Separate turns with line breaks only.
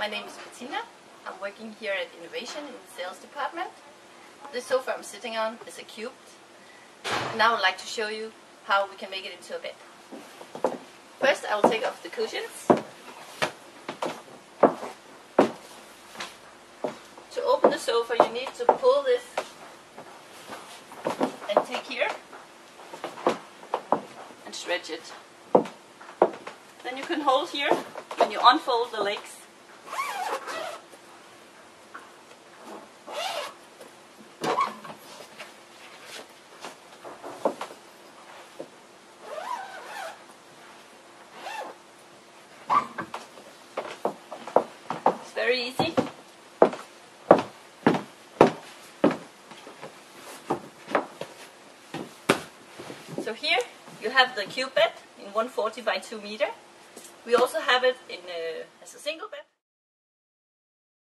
My name is Bettina. I'm working here at Innovation in the sales department. This sofa I'm sitting on is a cube. Now I would like to show you how we can make it into a bed. First I will take off the cushions. To open the sofa you need to pull this and take here and stretch it. Then you can hold here when you unfold the legs. It's very easy. So here you have the cube bed in 140 by 2 meter. We also have it in as a single bed.